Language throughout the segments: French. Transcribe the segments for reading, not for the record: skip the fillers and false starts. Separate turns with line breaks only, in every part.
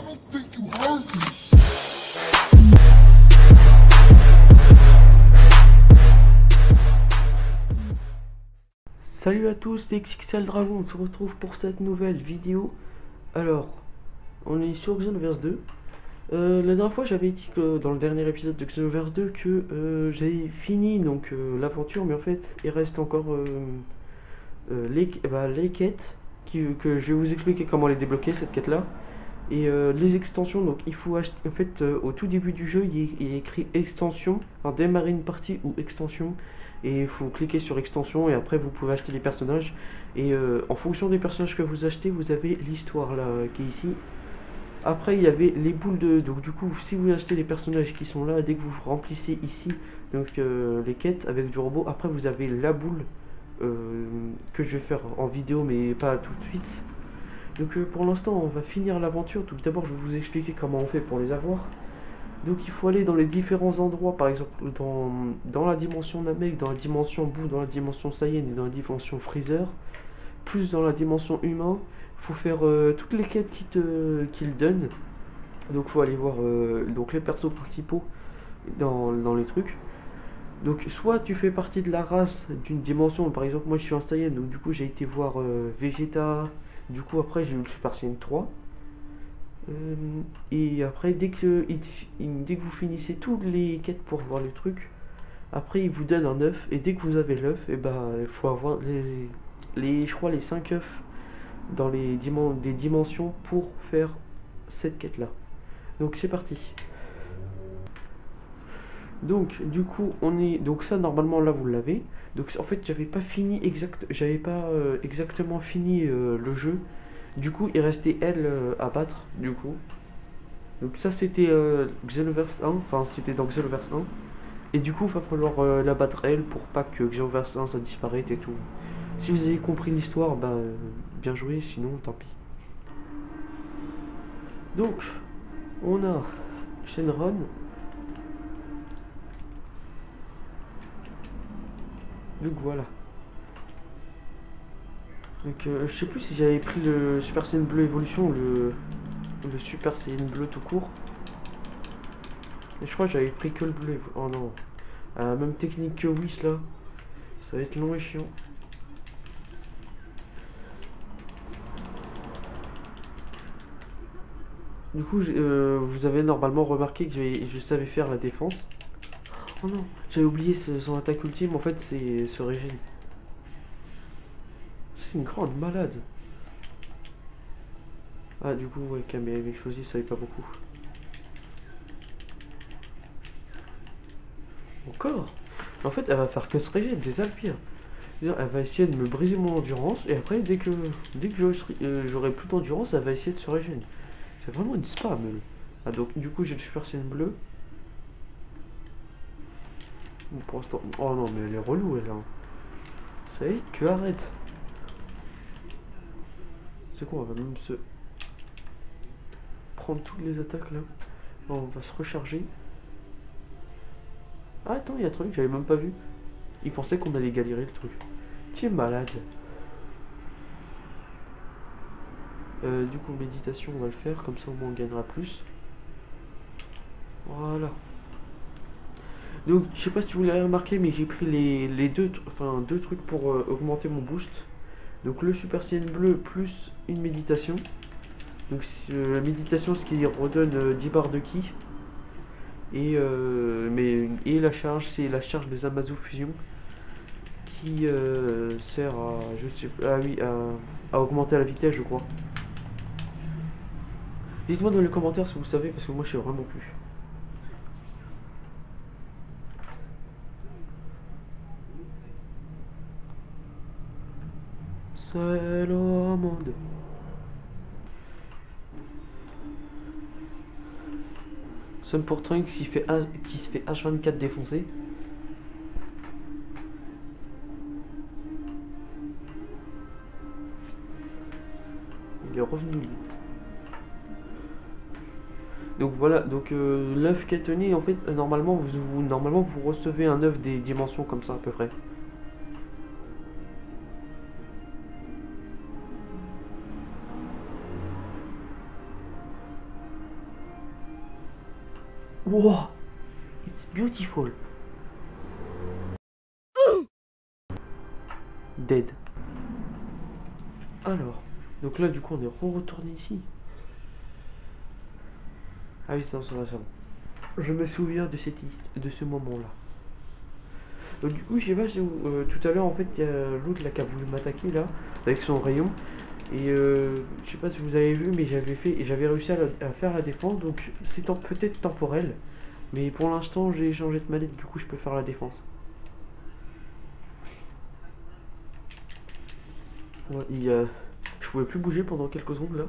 don't think you heard me.
Salut à tous, c'est XXL Dragon, on se retrouve pour cette nouvelle vidéo. Alors, on est sur Xenoverse 2. La dernière fois j'avais dit que dans le dernier épisode de Xenoverse 2 que j'avais fini donc l'aventure, mais en fait il reste encore les quêtes que je vais vous expliquer comment les débloquer, cette quête là. Et les extensions, donc il faut acheter, en fait au tout début du jeu il est écrit extension, enfin démarrer une partie ou extension, et il faut cliquer sur extension et après vous pouvez acheter les personnages, et en fonction des personnages que vous achetez vous avez l'histoire là qui est ici. Après il y avait les boules de, donc du coup si vous achetez les personnages qui sont là, dès que vous remplissez ici donc les quêtes avec du robot, après vous avez la boule que je vais faire en vidéo mais pas tout de suite. Donc pour l'instant on va finir l'aventure. Donc d'abord je vais vous expliquer comment on fait pour les avoir. Donc il faut aller dans les différents endroits, par exemple dans la dimension Namek, dans la dimension Boo, dans la dimension Saiyan et dans la dimension Freezer, plus dans la dimension humain. Il faut faire toutes les quêtes qu'il donne. Donc il faut aller voir donc les persos principaux dans les trucs. Donc soit tu fais partie de la race d'une dimension, par exemple moi je suis un Saiyan, donc du coup j'ai été voir Vegeta, du coup après j'ai eu le Super Saiyan 3. Et après dès que vous finissez toutes les quêtes pour voir le truc, après il vous donne un œuf, et dès que vous avez l'œuf, et bah il faut avoir je crois les 5 œufs dans des dimensions pour faire cette quête là. Donc c'est parti. Donc du coup on est, donc ça normalement là vous l'avez. Donc en fait j'avais pas exactement fini le jeu. Du coup il restait elle à battre du coup. Donc ça c'était Xenoverse 1, enfin c'était dans Xenoverse 1. Et du coup il va falloir la battre elle pour pas que Xenoverse 1 ça disparaisse et tout. Si vous avez compris l'histoire, bah bien joué, sinon tant pis. Donc on a Shenron. Donc voilà. Donc je sais plus si j'avais pris le Super Saiyan Bleu Evolution ou le Super Saiyan Bleu tout court. Et je crois que j'avais pris que le bleu. Oh non. Même technique que Whis là. Ça va être long et chiant. Du coup, vous avez normalement remarqué que je savais faire la défense. Oh non, j'avais oublié son attaque ultime. En fait, c'est ce régime. C'est une grande malade. Ah, du coup, ouais, Kame explosif, ça avait pas beaucoup. Encore. En fait, elle va faire que ce régime, c'est ça le pire. Elle va essayer de me briser mon endurance, et après, dès que j'aurai plus d'endurance, elle va essayer de se régénérer. C'est vraiment une spam. Ah, donc, du coup, j'ai le Super Saiyan bleu. Pour l'instant. Oh non, mais elle est relou, elle. Hein. Ça y est, tu arrêtes. C'est quoi, on va même se prendre toutes les attaques là. Bon, on va se recharger. Ah, attends, il y a un truc que j'avais même pas vu. Il pensait qu'on allait galérer le truc. Tu es malade. Du coup, méditation, on va le faire. Comme ça, au moins, on gagnera plus. Voilà. Donc, je sais pas si vous l'avez remarqué, mais j'ai pris les deux trucs pour augmenter mon boost. Donc, le Super Saiyan bleu plus une méditation. Donc, la méditation, ce qui redonne 10 barres de ki. Et la charge, c'est la charge de Zamasu Fusion qui sert à, je sais ah oui, à augmenter la vitesse, je crois. Dites-moi dans les commentaires si vous savez, parce que moi je sais vraiment plus. Seul au monde. Seul pour Trunks qui se fait H24 défoncer. Il est revenu lui. Donc voilà, donc l'œuf Katoni, en fait, normalement vous recevez un œuf des dimensions comme ça à peu près. Wow, it's beautiful. Dead. Alors, donc là, du coup, on est retourné ici. Ah oui, c'est bon, c'est bon. Je me souviens de, de ce moment-là. Du coup, je sais pas si tout à l'heure, en fait, il y a l'autre là qui a voulu m'attaquer là, avec son rayon. Et je sais pas si vous avez vu, mais j'avais réussi à faire la défense, donc c'est peut-être temporel. Mais pour l'instant, j'ai changé de manette, du coup, je peux faire la défense. Ouais, je pouvais plus bouger pendant quelques secondes là.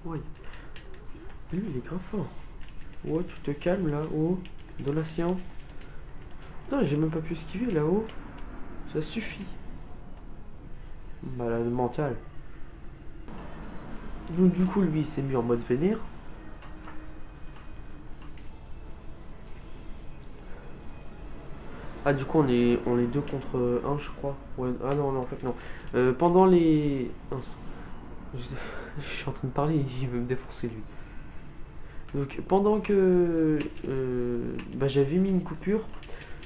Ouais, lui, il est grave fort. Ouais, tu te calmes là-haut, donation. Putain, j'ai même pas pu esquiver là-haut. Ça suffit. Malade mental. Donc, du coup, lui, il s'est mis en mode vénère. Ah, du coup, on est deux contre un, je crois. Ouais, ah non, non, en fait, non. Pendant les. Mince. Je, je suis en train de parler, il veut me défoncer lui. Donc, pendant que bah, j'avais mis une coupure,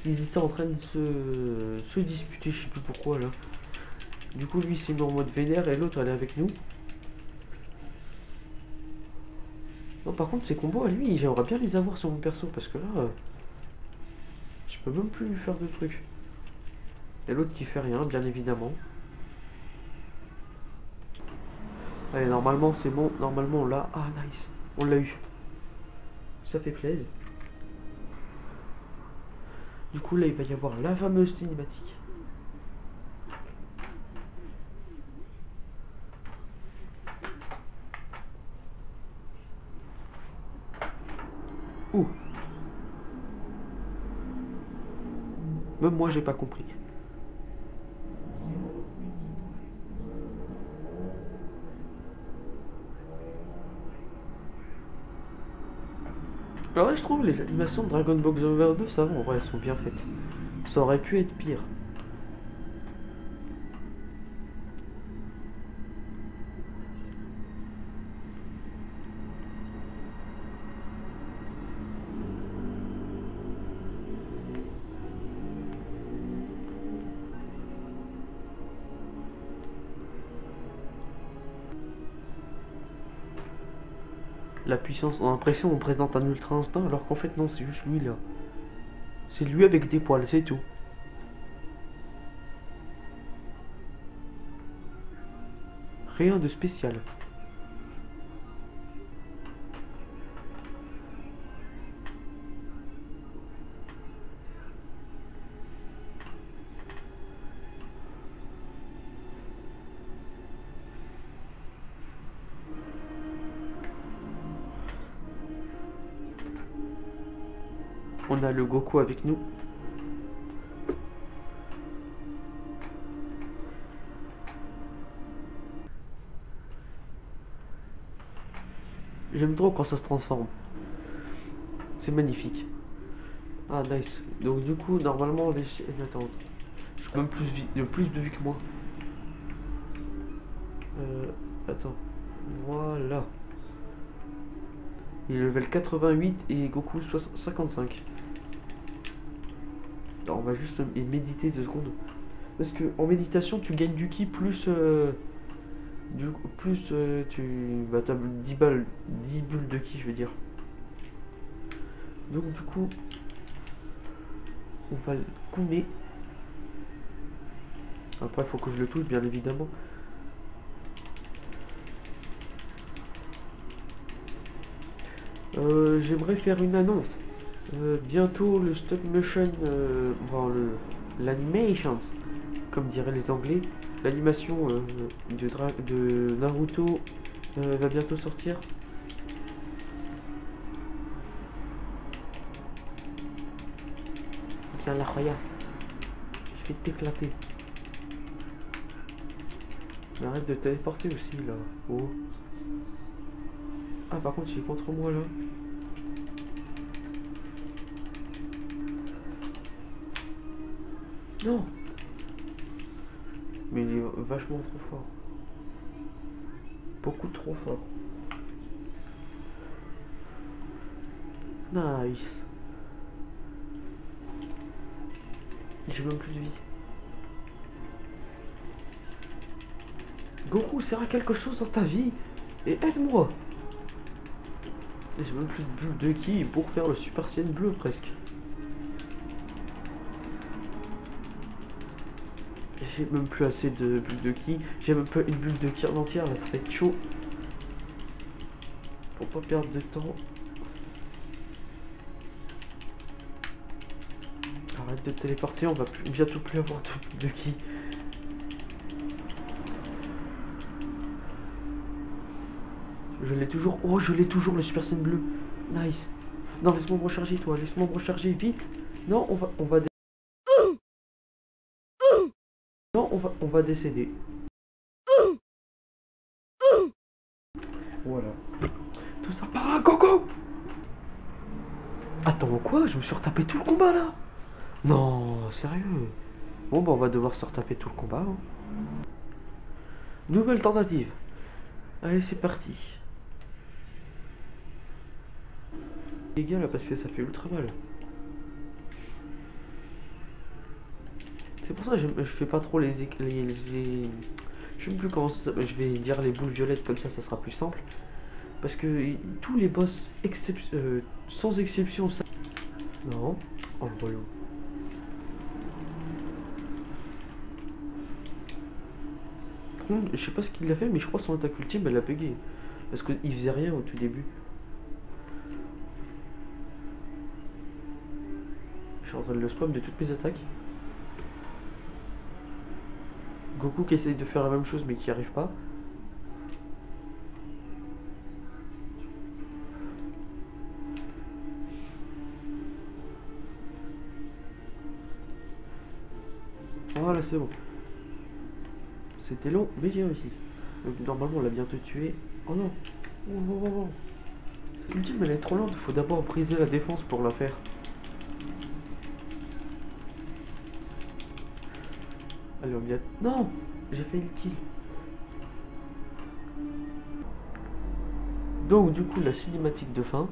ils étaient en train de se disputer, je sais plus pourquoi là. Du coup, lui, il s'est mis en mode vénère et l'autre, elle est avec nous. Non, par contre, ces combos à lui, j'aimerais bien les avoir sur mon perso parce que là, je peux même plus lui faire de trucs. Et l'autre qui fait rien, bien évidemment. Allez, normalement, c'est bon. Normalement, on l'a. Ah, nice. On l'a eu. Ça fait plaisir. Du coup, là, il va y avoir la fameuse cinématique. Ouh, même moi, j'ai pas compris. Alors, ouais, je trouve les animations de Dragon Ball Over 2, ça va, en vrai, elles sont bien faites. Ça aurait pu être pire. La puissance, on a l'impression qu'on présente un ultra instinct, alors qu'en fait, non, c'est juste lui là. C'est lui avec des poils, c'est tout. Rien de spécial. On a le Goku avec nous. J'aime trop quand ça se transforme. C'est magnifique. Ah, nice. Donc, du coup, normalement, les. Attends. Je peux même plus de vie que moi. Euh. Attends. Voilà. Il est level 88 et Goku 55. Alors, on va juste méditer 2 secondes. Parce que en méditation, tu gagnes du ki plus. Plus tu. Bah, t'as 10 balles. 10 bulles de ki, je veux dire. Donc, du coup, on va le coumer. Après, il faut que je le touche, bien évidemment. J'aimerais faire une annonce. Bientôt, le stop motion. Enfin, l'animations, comme diraient les Anglais. L'animation de Naruto va bientôt sortir. Viens là, regarde. Je vais t'éclater. Mais arrête de téléporter aussi, là. Oh. Ah, par contre, il est contre moi, là. Non. Mais il est vachement trop fort. Beaucoup trop fort. Nice. J'ai même plus de vie. Goku, sert à quelque chose dans ta vie et aide-moi. J'ai même plus de bulles de ki pour faire le Super Saiyan bleu presque. J'ai même plus assez de bulles de ki. J'ai même pas une bulle de ki en entière, là ça va être chaud. Faut pas perdre de temps. Arrête de te téléporter, on va bientôt plus avoir de bulles de ki. Je l'ai toujours. Oh, je l'ai toujours le Super Saiyan bleu. Nice. Non, laisse-moi me recharger, toi. Laisse-moi me recharger vite. Non, non, on va décéder. Voilà. Tout ça par un coco. Attends, quoi? Je me suis retapé tout le combat là. Non, sérieux. Bon, bah, on va devoir se retaper tout le combat, hein. Nouvelle tentative. Allez, c'est parti. Les gars, là, parce que ça fait ultra mal. C'est pour ça que je fais pas trop je sais plus comment ça, je vais dire les boules violettes, comme ça sera plus simple. Parce que tous les boss, sans exception, ça. Non. Oh, le relou. Par contre, je sais pas ce qu'il a fait, mais je crois que son attaque ultime, elle a bugué. Parce qu'il faisait rien au tout début. Je suis en train de le spam de toutes mes attaques. Goku qui essaye de faire la même chose, mais qui n'y arrive pas. Voilà, c'est bon. C'était long, mais j'ai réussi. Donc normalement, on l'a bientôt tué. Oh non. Oh, oh, oh, oh. Cette ultime, elle est trop lente. Il faut d'abord briser la défense pour la faire. Allez, on vient. Non. J'ai fait le kill. Donc du coup, la cinématique de fin.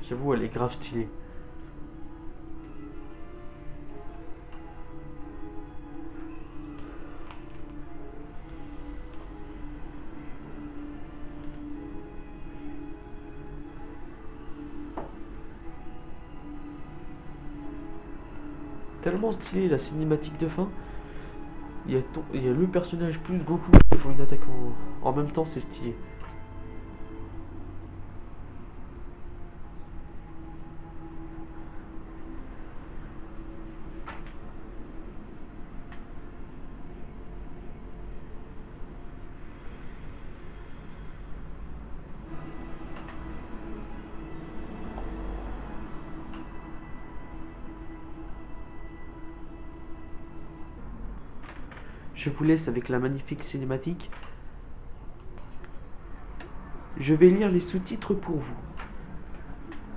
J'avoue, elle est grave stylée. Tellement stylée la cinématique de fin. Il y a le personnage plus Goku qui font une attaque en même temps, c'est stylé. Je vous laisse avec la magnifique cinématique. Je vais lire les sous-titres pour vous.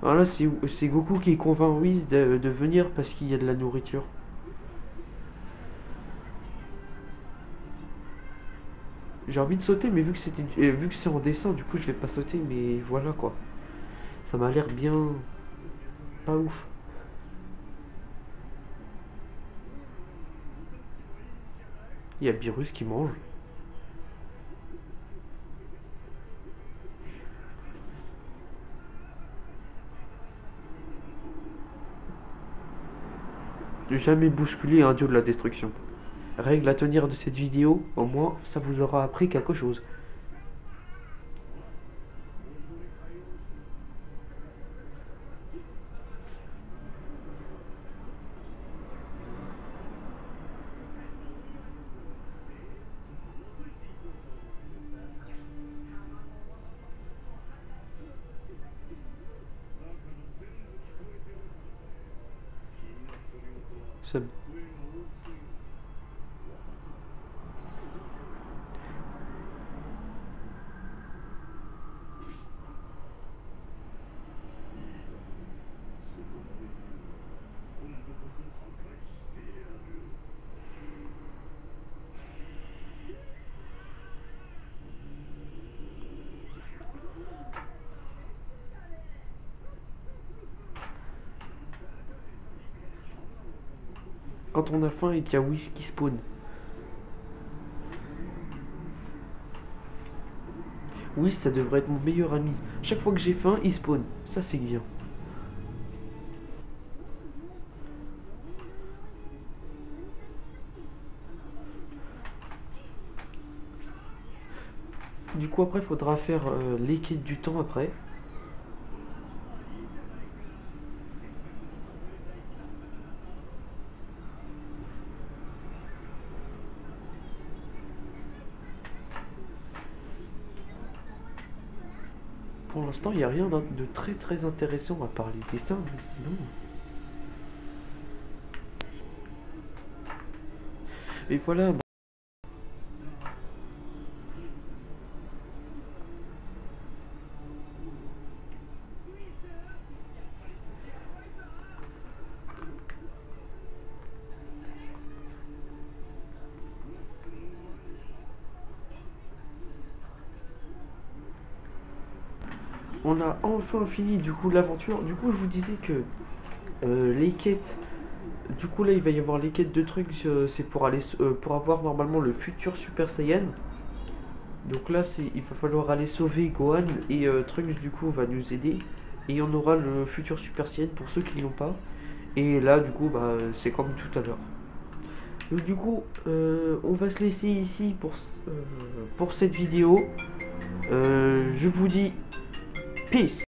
Voilà, c'est Goku qui convainc Whis de venir parce qu'il y a de la nourriture. J'ai envie de sauter, mais vu que c'est en dessin, du coup je vais pas sauter, mais voilà quoi. Ça m'a l'air bien. Pas ouf. Il y a Beerus qui mange. Jamais bousculer un dieu de la destruction. Règle à tenir de cette vidéo, au moins ça vous aura appris quelque chose. quand on a faim et qu'il y a Whis qui spawn. Whis, ça devrait être mon meilleur ami. Chaque fois que j'ai faim, il spawn. Ça, c'est bien. Du coup, après, faudra faire les quêtes du temps après. Pour l'instant, il n'y a rien de très très intéressant à part les dessins, mais sinon. Et voilà. On a enfin fini du coup l'aventure. Du coup, je vous disais que les quêtes. Du coup, là, il va y avoir les quêtes de trucs. C'est pour aller pour avoir normalement le futur Super Saiyan. Donc là, il va falloir aller sauver Gohan et Trunks du coup va nous aider. Et on aura le futur Super Saiyan pour ceux qui l'ont pas. Et là, du coup, bah, c'est comme tout à l'heure. Donc du coup, on va se laisser ici pour cette vidéo. Je vous dis peace.